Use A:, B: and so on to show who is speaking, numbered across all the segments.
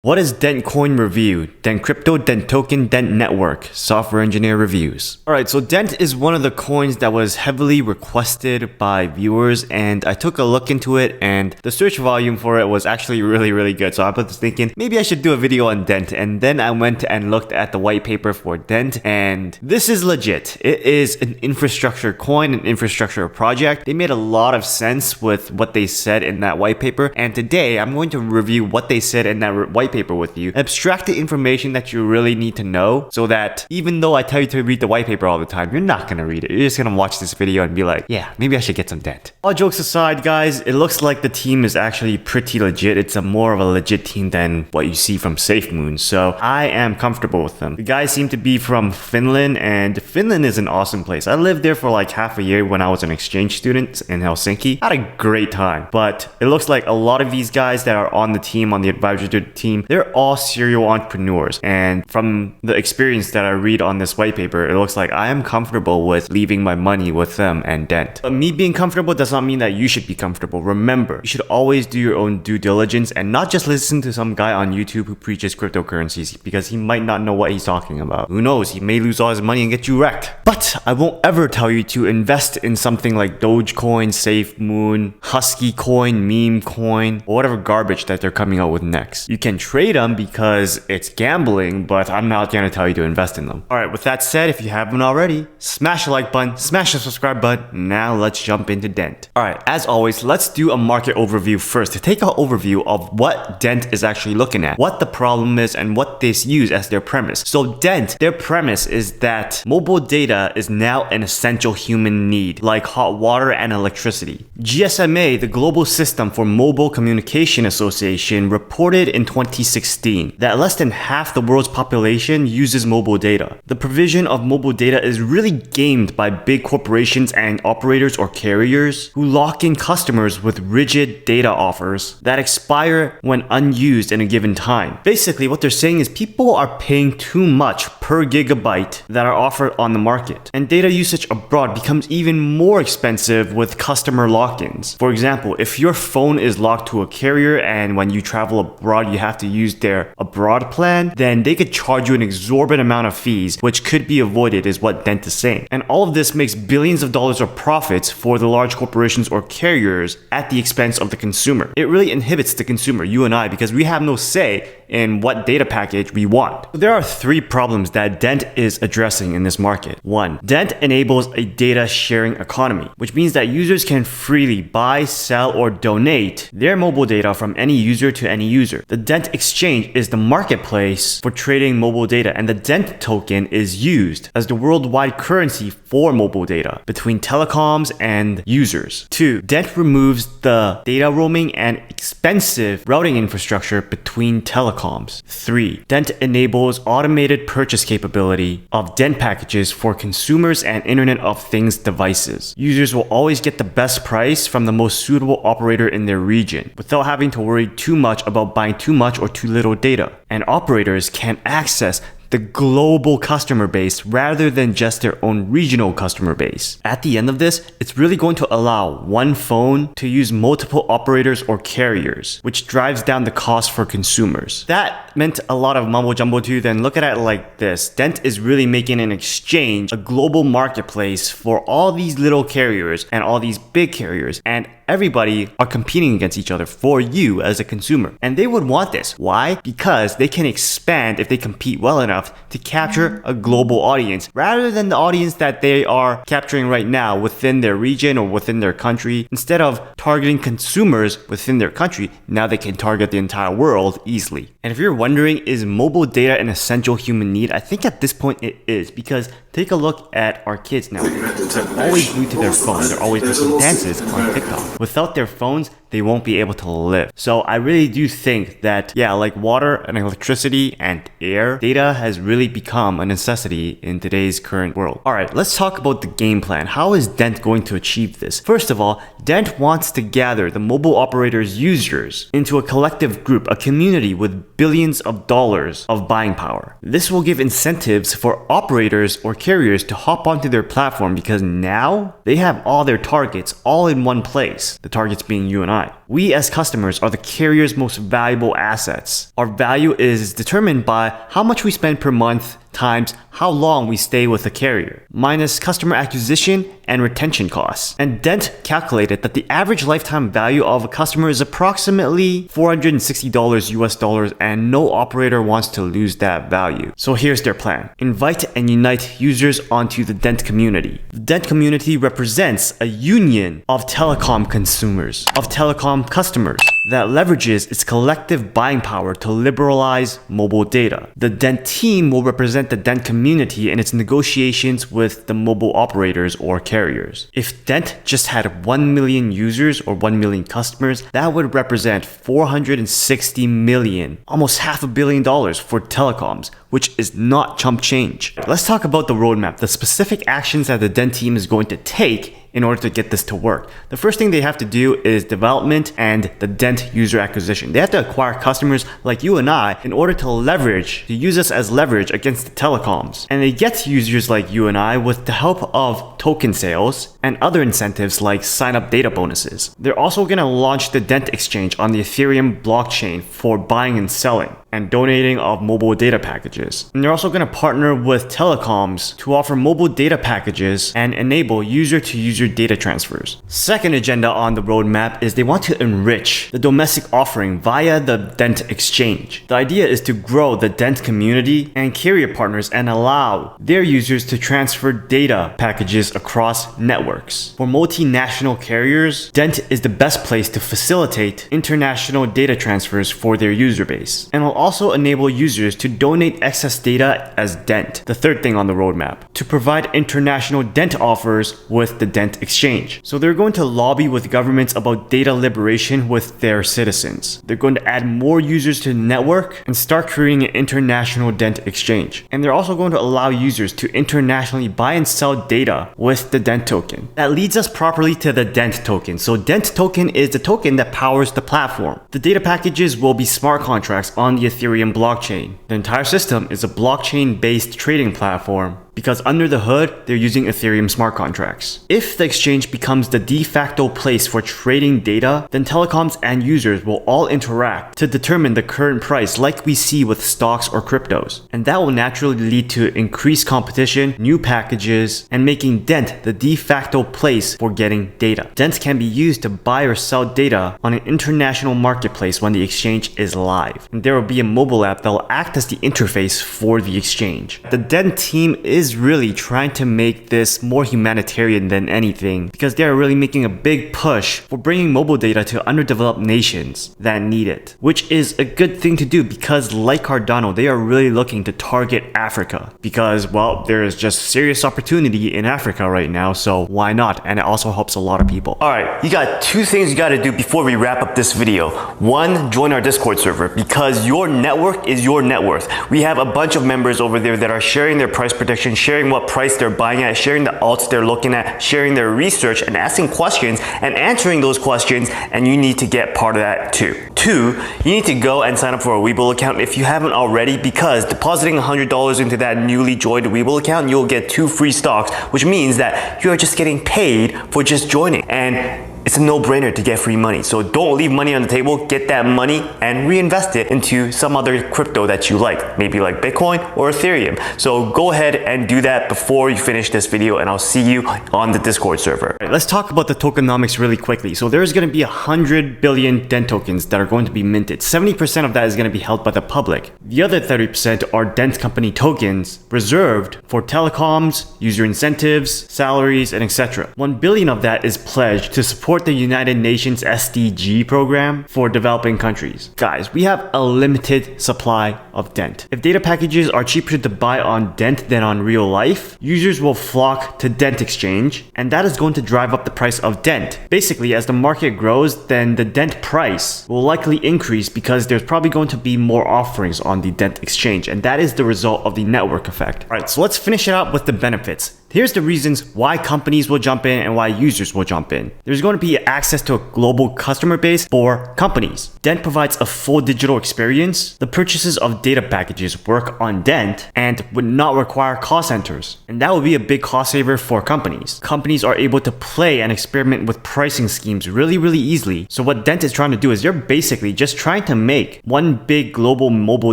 A: What is DENT Coin Review? DENT Crypto, DENT Token, DENT Network. Software Engineer Reviews. Alright, so DENT is one of the coins that was heavily requested by viewers, and I took a look into it, and the search volume for it was actually really good. So I was thinking, maybe I should do a video on DENT, and then I went and looked at the white paper for DENT, and this is legit. It is an infrastructure coin, an infrastructure project. They made a lot of sense with what they said in that white paper, and today I'm going to review what they said in that white paper with you, abstract the information that you really need to know, so that even though I tell you to read the white paper all the time, you're not gonna read it. You're just gonna watch this video and be like, yeah, maybe I should get some DENT. All jokes aside, guys, it looks like the team is actually pretty legit. It's a more of a legit team than what you see from SafeMoon, so I am comfortable with them. The guys seem to be from Finland, and Finland is an awesome place. I lived there for like half a year when I was an exchange student in Helsinki. I had a great time, but it looks like a lot of these guys that are on the team, on the advisory team, they're all serial entrepreneurs, and from the experience that I read on this white paper, it looks like I am comfortable with leaving my money with them and DENT. But me being comfortable does not mean that you should be comfortable. Remember, you should always do your own due diligence and not just listen to some guy on YouTube who preaches cryptocurrencies, because he might not know what he's talking about. Who knows, he may lose all his money and get you wrecked. But I won't ever tell you to invest in something like Dogecoin, SafeMoon, Husky Coin, Meme Coin, or whatever garbage that they're coming out with next. You can trade them because it's gambling, but I'm not gonna tell you to invest in them. Alright, with that said, if you haven't already, smash the like button, smash the subscribe button. Now let's jump into DENT. Alright, as always, let's do a market overview first to take an overview of what DENT is actually looking at, what the problem is, and what they use as their premise. So DENT, their premise is that mobile data is now an essential human need, like hot water and electricity. GSMA, the Global System for Mobile Communication Association, reported in 2016 that less than half the world's population uses mobile data. The provision of mobile data is really gamed by big corporations and operators or carriers who lock in customers with rigid data offers that expire when unused in a given time. Basically, what they're saying is people are paying too much per gigabyte that are offered on the market, and data usage abroad becomes even more expensive with customer lock-ins. For example, if your phone is locked to a carrier and when you travel abroad you have to use their abroad plan, then they could charge you an exorbitant amount of fees, which could be avoided, is what DENT is saying. And all of this makes billions of dollars of profits for the large corporations or carriers at the expense of the consumer. It really inhibits the consumer, you and I, because we have no say in what data package we want. There are three problems that DENT is addressing in this market. 1. DENT enables a data sharing economy, which means that users can freely buy, sell, or donate their mobile data from any user to any user. The DENT exchange is the marketplace for trading mobile data, and the DENT token is used as the worldwide currency for mobile data between telecoms and users. 2. DENT removes the data roaming and expensive routing infrastructure between telecoms. 3. DENT enables automated purchase capability of DENT packages for consumers and Internet of Things devices. Users will always get the best price from the most suitable operator in their region without having to worry too much about buying too much or too little data. And operators can access the global customer base rather than just their own regional customer base. At the end of this, it's really going to allow one phone to use multiple operators or carriers, which drives down the cost for consumers. That meant a lot of mumbo jumbo too. Then look at it like this. DENT is really making an exchange, a global marketplace for all these little carriers and all these big carriers, and everybody are competing against each other for you as a consumer. And they would want this. Why? Because they can expand if they compete well enough to capture a global audience rather than the audience that they are capturing right now within their region or within their country. Instead of targeting consumers within their country, now they can target the entire world easily. And if you're wondering, is mobile data an essential human need? I think at this point it is, because take a look at our kids now. They're always glued to their phones. They're always making dances on TikTok. Without their phones, they won't be able to live. So I really do think that, yeah, like water and electricity and air, data has really become a necessity in today's current world. Alright, let's talk about the game plan. How is DENT going to achieve this? First of all, DENT wants to gather the mobile operators' users into a collective group, a community with billions of dollars of buying power. This will give incentives for operators or carriers to hop onto their platform, because now they have all their targets all in one place. place, the targets being you and I. We as customers are the carrier's most valuable assets. Our value is determined by how much we spend per month times how long we stay with the carrier, minus customer acquisition and retention costs. And DENT calculated that the average lifetime value of a customer is approximately $460 US dollars, and no operator wants to lose that value. So here's their plan. Invite and unite users onto the DENT community. The DENT community represents a union of telecom consumers, of telecom customers, that leverages its collective buying power to liberalize mobile data. The DENT team will represent the DENT community in its negotiations with the mobile operators or carriers. If DENT just had 1 million users or 1 million customers, that would represent 460 million, almost $500 million for telecoms, which is not chump change. Let's talk about the roadmap, the specific actions that the DENT team is going to take in order to get this to work. The first thing they have to do is development and the DENT user acquisition. They have to acquire customers like you and I in order to use us as leverage against the telecoms. And they get users like you and I with the help of token sales and other incentives like sign-up data bonuses. They're also going to launch the DENT exchange on the Ethereum blockchain for buying and selling and donating of mobile data packages. And they're also going to partner with telecoms to offer mobile data packages and enable user-to-user data transfers. Second agenda on the roadmap is they want to enrich the domestic offering via the DENT exchange. The idea is to grow the DENT community and carrier partners and allow their users to transfer data packages across networks. For multinational carriers, DENT is the best place to facilitate international data transfers for their user base, and will also enable users to donate excess data as DENT. The third thing on the roadmap, to provide international DENT offers with the DENT exchange. So they're going to lobby with governments about data liberation with their citizens. They're going to add more users to the network and start creating an international DENT exchange. And they're also going to allow users to internationally buy and sell data with the DENT token. That leads us properly to the DENT token. So DENT token is the token that powers the platform. The data packages will be smart contracts on the Ethereum blockchain. The entire system is a blockchain-based trading platform because under the hood, they're using Ethereum smart contracts. If the exchange becomes the de facto place for trading data, then telecoms and users will all interact to determine the current price like we see with stocks or cryptos. And that will naturally lead to increased competition, new packages, and making DENT the de facto place for getting data. DENT can be used to buy or sell data on an international marketplace when the exchange is live. And there will be a mobile app that will act as the interface for the exchange. The DENT team is really trying to make this more humanitarian than anything because they are really making a big push for bringing mobile data to underdeveloped nations that need it, which is a good thing to do because like Cardano, they are really looking to target Africa because, well, there is just serious opportunity in Africa right now, so why not? And it also helps a lot of people. Alright, you got two things you got to do before we wrap up this video. One, join our Discord server because your network is your net worth. We have a bunch of members over there that are sharing their price prediction, sharing what price they're buying at, sharing the alts they're looking at, sharing their research and asking questions and answering those questions, and you need to get part of that too. Two, you need to go and sign up for a Webull account if you haven't already because depositing $100 into that newly joined Webull account, you'll get 2 free stocks, which means that you are just getting paid for just joining. And it's a no-brainer to get free money. So don't leave money on the table, get that money and reinvest it into some other crypto that you like, maybe like Bitcoin or Ethereum. So go ahead and do that before you finish this video, and I'll see you on the Discord server. Right, let's talk about the tokenomics really quickly. So there's going to be 100 billion DENT tokens that are going to be minted. 70% of that is going to be held by the public. The other 30% are DENT company tokens reserved for telecoms, user incentives, salaries, and etc. 1 billion of that is pledged to support the United Nations SDG program for developing countries. Guys, we have a limited supply of DENT. If data packages are cheaper to buy on DENT than on real life, users will flock to DENT exchange, and that is going to drive up the price of DENT. Basically, as the market grows, then the DENT price will likely increase because there's probably going to be more offerings on the DENT exchange, and that is the result of the network effect. Alright, so let's finish it up with the benefits. Here's the reasons why companies will jump in and why users will jump in. There's going to be access to a global customer base for companies. DENT provides a full digital experience. The purchases of data packages work on DENT and would not require call centers. And that would be a big cost saver for companies. Companies are able to play and experiment with pricing schemes really easily. So what DENT is trying to do is they're basically just trying to make one big global mobile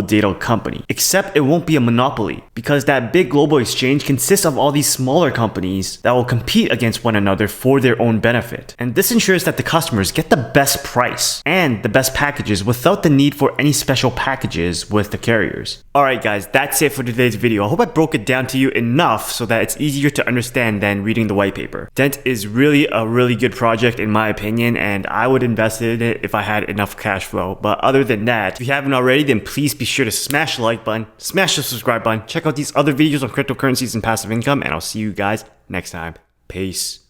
A: data company. Except it won't be a monopoly, because that big global exchange consists of all these smaller companies that will compete against one another for their own benefit. And this ensures that the customers get the best price and the best packages without the need for any special packages with the carriers. Alright guys, that's it for today's video. I hope I broke it down to you enough so that it's easier to understand than reading the white paper. DENT is really a really good project in my opinion, and I would invest in it if I had enough cash flow. But other than that, if you haven't already, then please be sure to smash the like button, smash the subscribe button, check out these other videos on cryptocurrencies and passive income, and I'll see you guys next time. Peace.